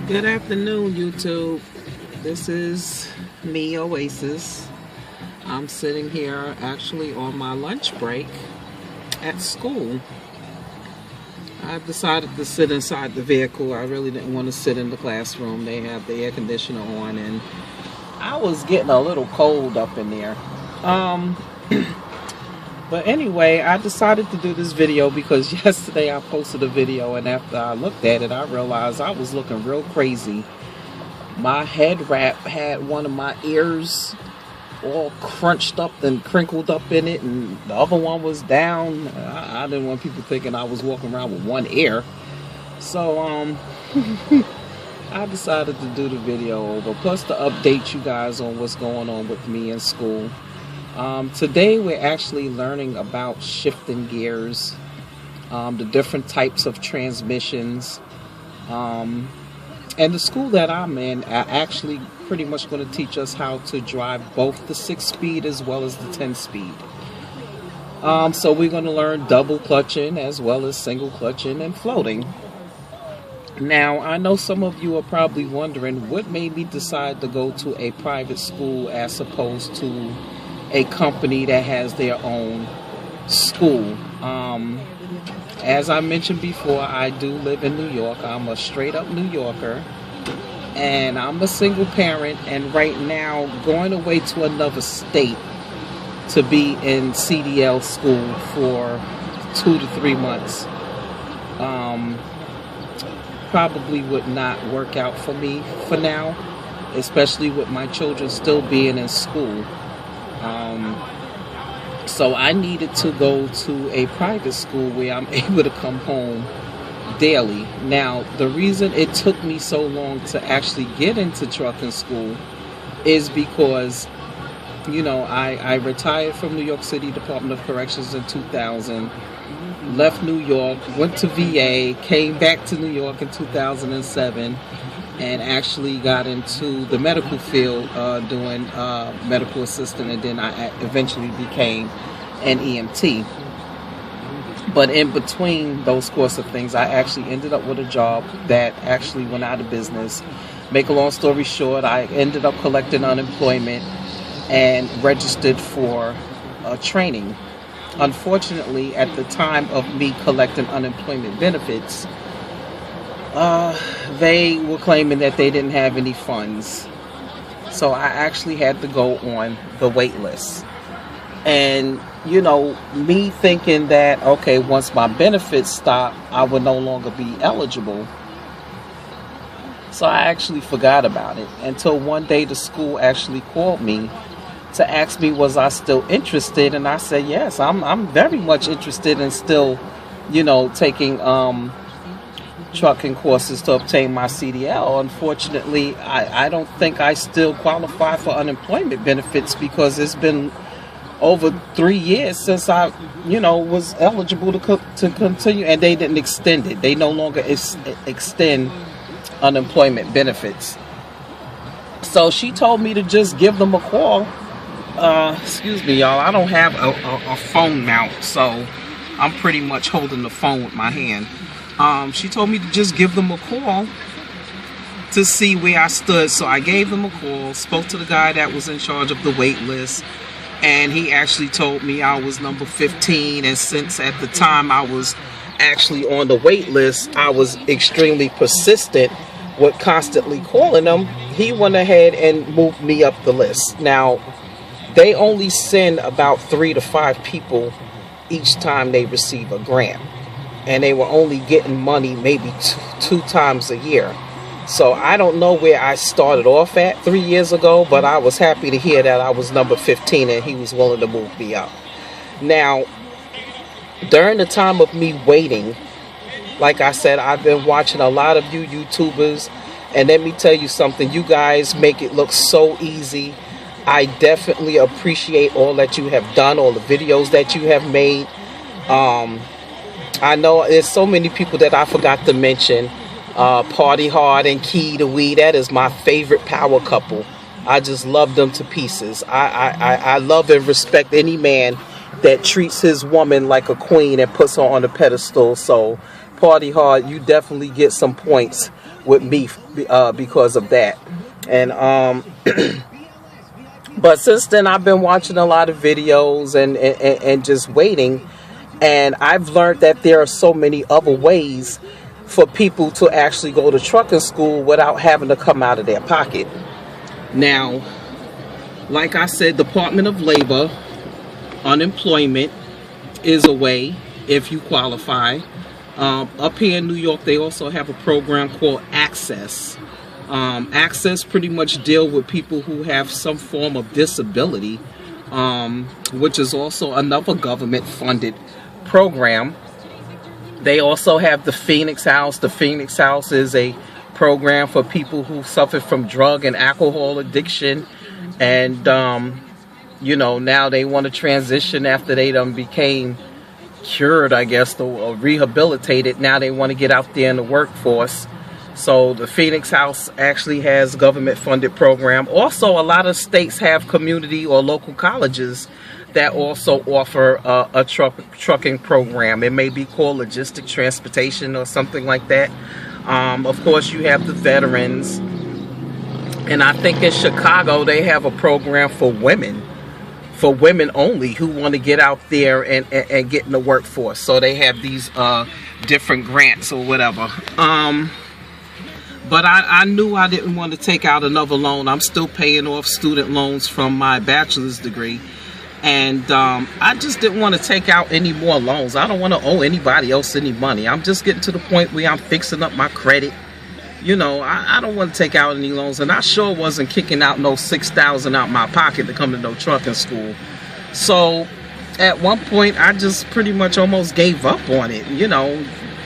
Good afternoon, YouTube. This is me, Oasis. I'm sitting here actually on my lunch break at school. I decided to sit inside the vehicle. I really didn't want to sit in the classroom. They have the air conditioner on, and I was getting a little cold up in there. But anyway, I decided to do this video because yesterday I posted a video, and after I looked at it, I realized I was looking real crazy. My head wrap had one of my ears all crunched up and crinkled up in it, and the other one was down. I didn't want people thinking I was walking around with one ear. So, I decided to do the video over, plus to update you guys on what's going on with me in school. Today we're actually learning about shifting gears, the different types of transmissions, and the school that I'm in are actually pretty much going to teach us how to drive both the 6-speed as well as the 10-speed. So we're going to learn double clutching as well as single clutching and floating. Now, I know some of you are probably wondering what made me decide to go to a private school as opposed to a company that has their own school. As I mentioned before, I do live in New York. I'm a straight up New Yorker, and I'm a single parent, and right now going away to another state to be in CDL school for 2 to 3 months probably would not work out for me for now, especially with my children still being in school. So I needed to go to a private school where I'm able to come home daily. Now, the reason it took me so long to actually get into trucking school is because, you know, I retired from New York City Department of Corrections in 2000, left New York, went to VA, came back to New York in 2007, and actually got into the medical field doing medical assistant, and then I eventually became an EMT. But in between those course of things, I actually ended up with a job that actually went out of business. Make a long story short, I ended up collecting unemployment and registered for training. Unfortunately, at the time of me collecting unemployment benefits, they were claiming that they didn't have any funds. So I actually had to go on the wait list. And, you know, me thinking that, okay, once my benefits stop, I would no longer be eligible. So I actually forgot about it until one day the school actually called me to ask me was I still interested, and I said yes, I'm very much interested in still, you know, taking trucking courses to obtain my CDL. Unfortunately, I don't think I still qualify for unemployment benefits because it's been over 3 years since I, you know, was eligible to continue, and they didn't extend it. They no longer extend unemployment benefits. So she told me to just give them a call. Excuse me, y'all. I don't have a phone mount, so I'm pretty much holding the phone with my hand. She told me to just give them a call to see where I stood. So I gave them a call, spoke to the guy that was in charge of the wait list, and he actually told me I was number 15. And since at the time I was actually on the wait list, I was extremely persistent with constantly calling him, he went ahead and moved me up the list. Now, they only send about 3 to 5 people each time they receive a grant, and they were only getting money maybe two times a year. So I don't know where I started off at 3 years ago, but I was happy to hear that I was number 15 and he was willing to move me up. Now, during the time of me waiting, like I said, I've been watching a lot of you YouTubers, and let me tell you something, you guys make it look so easy. I definitely appreciate all that you have done, all the videos that you have made. I know there's so many people that I forgot to mention. Party Hard and Key to Weed, that is my favorite power couple. I just love them to pieces. I love and respect any man that treats his woman like a queen and puts her on a pedestal. So Party Hard, you definitely get some points with me because of that. And but since then I've been watching a lot of videos and just waiting, and I've learned that there are so many other ways for people to actually go to trucking school without having to come out of their pocket. Now, like I said, Department of Labor, unemployment is a way if you qualify. Up here in New York, they also have a program called Access. Access pretty much deal with people who have some form of disability, which is also another government funded program. They also have the Phoenix House. The Phoenix House is a program for people who suffer from drug and alcohol addiction, and you know, now they want to transition after they done became cured, I guess, or rehabilitated. Now they want to get out there in the workforce. So the Phoenix House actually has government funded program. Also, a lot of states have community or local colleges that also offer a trucking program. It may be called logistic transportation or something like that. Of course, you have the veterans. And I think in Chicago, they have a program for women only who want to get out there and get in the workforce. So they have these different grants or whatever. But I knew I didn't want to take out another loan. I'm still paying off student loans from my bachelor's degree. And I just didn't want to take out any more loans. I don't want to owe anybody else any money. I'm just getting to the point where I'm fixing up my credit. You know, I don't want to take out any loans. And I sure wasn't kicking out no $6,000 out my pocket to come to no trucking school. So at one point, I just pretty much almost gave up on it. You know,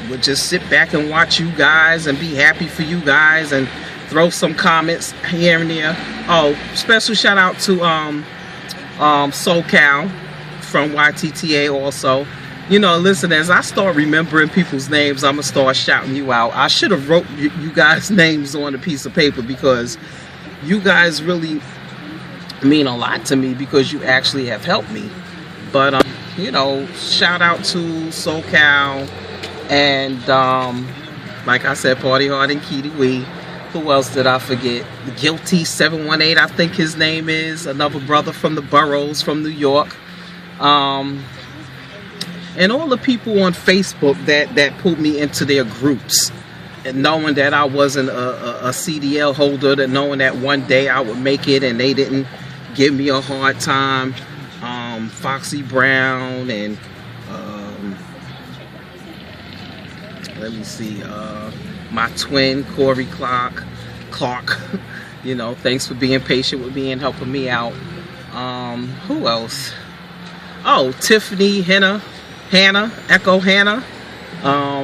would just sit back and watch you guys and be happy for you guys and throw some comments here and there. Oh, special shout out to SoCal from YTTA also. You know, listen, as I start remembering people's names, I'm gonna start shouting you out. I should have wrote you guys' names on a piece of paper, because you guys really mean a lot to me, because you actually have helped me. But you know, shout out to SoCal. And like I said, Party Hard and Kitty Wee. Who else did I forget? The Guilty 718, I think his name is. Another brother from the boroughs from New York. And all the people on Facebook that pulled me into their groups. And knowing that I wasn't a CDL holder, that knowing that one day I would make it, and they didn't give me a hard time. Foxy Brown and let me see, my twin Corey Clark. You know, thanks for being patient with me and helping me out. Who else? Oh, Tiffany Hannah, Echo Hannah,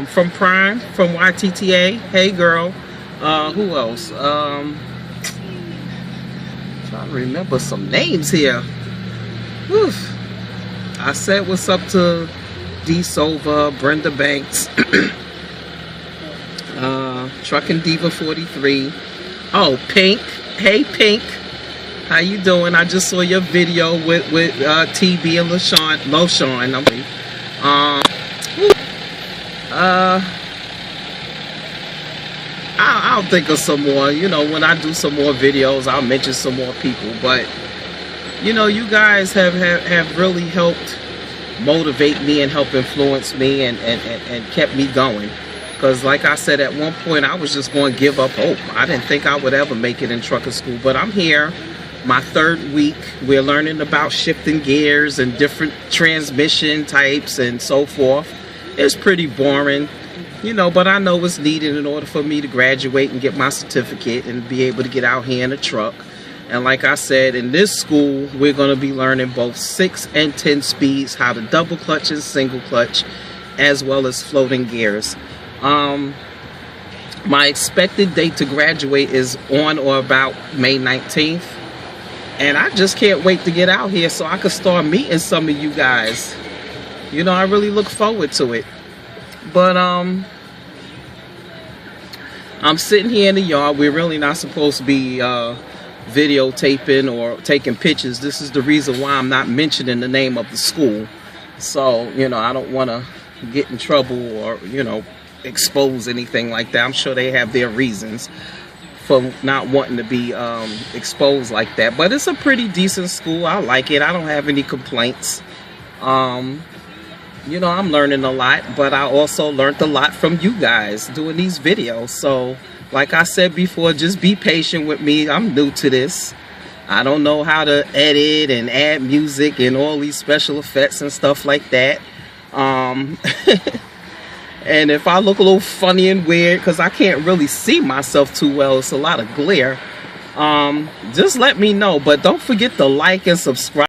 from Prime, from YTTA. Hey girl. Who else? Trying to remember some names here. Whew. I said what's up to D Silva, Brenda Banks. Trucking Diva 43. Oh, Pink. Hey Pink, how you doing? I just saw your video with TB and LaShawn. I'll think of some more. You know, when I do some more videos, I'll mention some more people. But you know, you guys have really helped motivate me and help influence me and kept me going. Because like I said, at one point I was just going to give up hope. I didn't think I would ever make it in trucking school. But I'm here, my third week. We're learning about shifting gears and different transmission types and so forth. It's pretty boring, you know, but I know it's needed in order for me to graduate and get my certificate and be able to get out here in a truck. And like I said, in this school, we're going to be learning both 6 and 10 speeds, how to double clutch and single clutch, as well as floating gears. My expected date to graduate is on or about May 19th. And I just can't wait to get out here so I can start meeting some of you guys. You know, I really look forward to it. But I'm sitting here in the yard. We're really not supposed to be videotaping or taking pictures. This is the reason why I'm not mentioning the name of the school. So, you know, I don't want to get in trouble or, you know, expose anything like that. I'm sure they have their reasons for not wanting to be exposed like that. But it's a pretty decent school. I like it. I don't have any complaints. You know, I'm learning a lot, but I also learned a lot from you guys doing these videos. So like I said before, just be patient with me. I'm new to this. I don't know how to edit and add music and all these special effects and stuff like that. And if I look a little funny and weird, because I can't really see myself too well, it's a lot of glare, just let me know. But don't forget to like and subscribe.